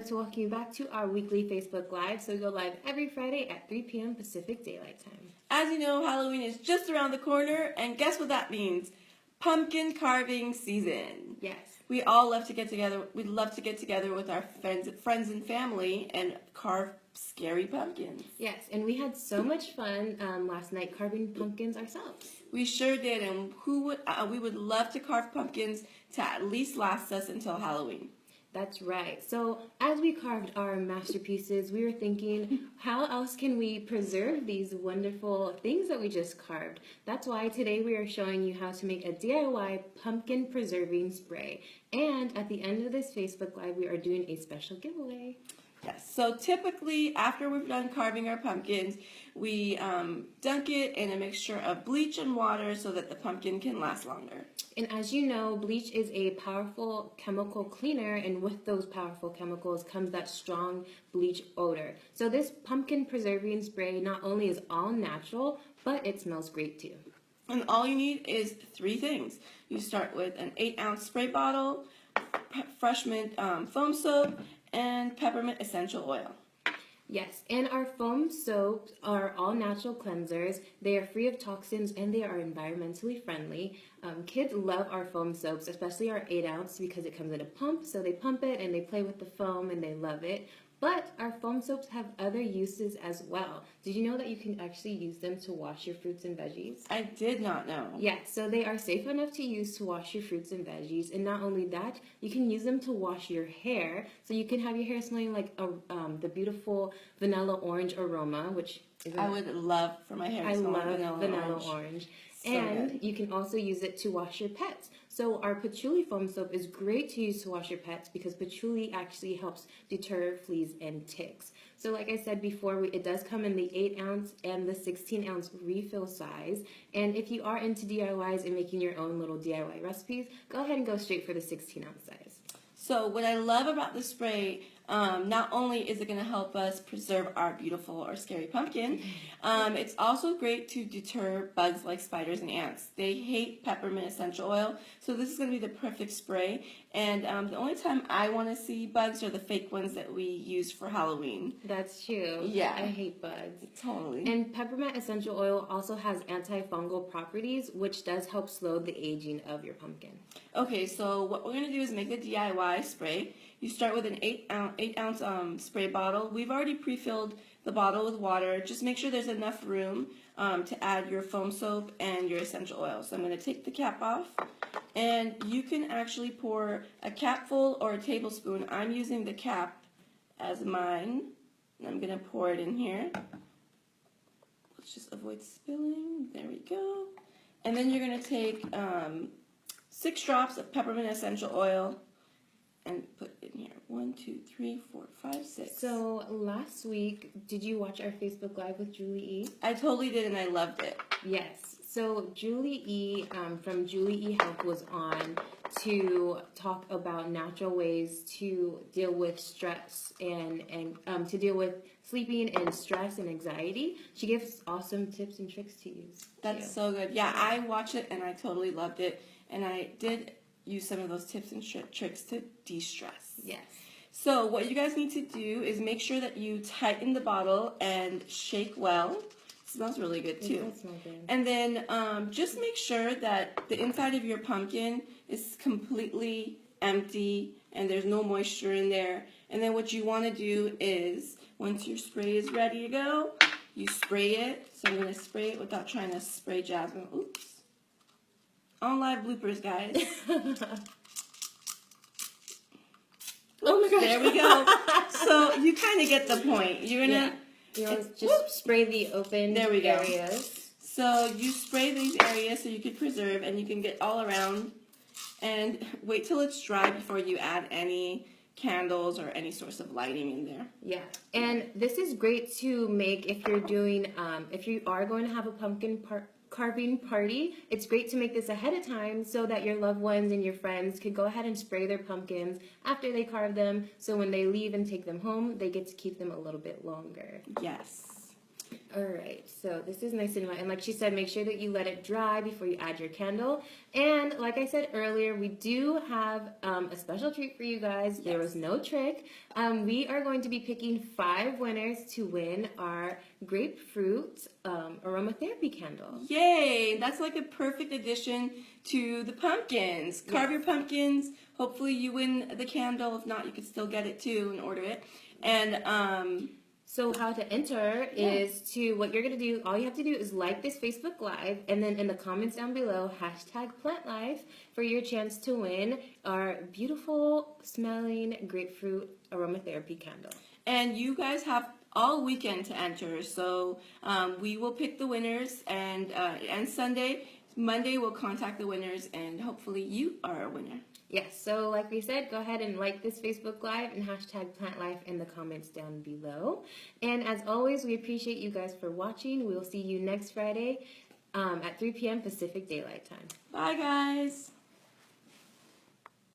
like to welcome you back to our weekly Facebook Live. So we go live every Friday at 3 p.m. Pacific Daylight Time. As you know, Halloween is just around the corner, and guess what that means? Pumpkin carving season. Yes. We all love to get together. We'd love to get together with our friends and family and carve scary pumpkins. Yes, and we had so much fun last night carving pumpkins ourselves. We sure did, and we would love to carve pumpkins to at least last us until Halloween. That's right. So as we carved our masterpieces, we were thinking, how else can we preserve these wonderful things that we just carved? That's why today we are showing you how to make a DIY pumpkin preserving spray. And at the end of this Facebook Live, we are doing a special giveaway. Yes, so typically after we've done carving our pumpkins, we dunk it in a mixture of bleach and water so that the pumpkin can last longer. And as you know, bleach is a powerful chemical cleaner, and with those powerful chemicals comes that strong bleach odor. So this pumpkin preserving spray not only is all natural, but it smells great too. And all you need is 3 things. You start with an 8-ounce spray bottle, fresh mint foam soap, and peppermint essential oil. Yes, and our foam soaps are all natural cleansers. They are free of toxins and they are environmentally friendly. Kids love our foam soaps, especially our 8-ounce, because it comes in a pump. So they pump it and they play with the foam and they love it. But our foam soaps have other uses as well. Did you know that you can actually use them to wash your fruits and veggies? I did not know. Yes, so they are safe enough to use to wash your fruits and veggies. And not only that, you can use them to wash your hair. So you can have your hair smelling like the beautiful vanilla orange aroma, which is I would love for my hair to smell like vanilla orange. So and good. You can also use it to wash your pets. So our patchouli foam soap is great to use to wash your pets because patchouli actually helps deter fleas and ticks. So like I said before, it does come in the 8-ounce and the 16-ounce refill size. And if you are into DIYs and making your own little DIY recipes, go ahead and go straight for the 16-ounce size. So what I love about the spray, not only is it going to help us preserve our beautiful or scary pumpkin, it's also great to deter bugs like spiders and ants. They hate peppermint essential oil, so this is going to be the perfect spray. And the only time I want to see bugs are the fake ones that we use for Halloween. That's true. Yeah. I hate bugs. Totally. And peppermint essential oil also has antifungal properties, which does help slow the aging of your pumpkin. Okay, so what we're going to do is make the DIY spray. You start with an 8-ounce spray bottle. We've already pre-filled the bottle with water. Just make sure there's enough room to add your foam soap and your essential oil. So I'm going to take the cap off, and you can actually pour a capful or a tablespoon. I'm using the cap as mine, and I'm going to pour it in here. Let's just avoid spilling. There we go. And then you're going to take 6 drops of peppermint essential oil and put it in here. 1, 2, 3, 4, 5, 6. So last week, did you watch our Facebook Live with Julie E? I totally did, and I loved it. Yes. So Julie E from Julie E Health was on to talk about natural ways to deal with stress and to deal with sleeping and stress and anxiety. She gives awesome tips and tricks to use. That's so good. Yeah, I watched it and I totally loved it, and I did use some of those tips and tricks to de-stress. Yes. So what you guys need to do is make sure that you tighten the bottle and shake well. It smells really good too. It does smell good. And then just make sure that the inside of your pumpkin is completely empty and there's no moisture in there. And then what you want to do is, once your spray is ready to go, you spray it. So I'm going to spray it without trying to spray Jasmine. Oops. On live bloopers, guys. Oh my gosh. There we go. So you kind of get the point. You're going to... You just spray the open areas. So you spray these areas so you can preserve and you can get all around. And wait till it's dry before you add any candles or any source of lighting in there. Yeah, and this is great to make if you're doing, if you are going to have a pumpkin carving party. It's great to make this ahead of time so that your loved ones and your friends could go ahead and spray their pumpkins after they carve them, so when they leave and take them home, they get to keep them a little bit longer. Yes. Alright, so this is nice and wet. And like she said, make sure that you let it dry before you add your candle. And like I said earlier, we do have a special treat for you guys. There was no trick. We are going to be picking 5 winners to win our grapefruit aromatherapy candle. Yay! That's like a perfect addition to the pumpkins. Carve your pumpkins. Hopefully you win the candle. If not, you can still get it too and order it. And so how to enter is what you're going to do, all you have to do is like this Facebook Live, and then in the comments down below, #PlantLife for your chance to win our beautiful smelling grapefruit aromatherapy candle. And you guys have all weekend to enter, so we will pick the winners, and Sunday, Monday we'll contact the winners, and hopefully you are a winner. Yes, so like we said, go ahead and like this Facebook Live and #PlantLife in the comments down below. And as always, we appreciate you guys for watching. We will see you next Friday at 3 p.m. Pacific Daylight Time. Bye, guys.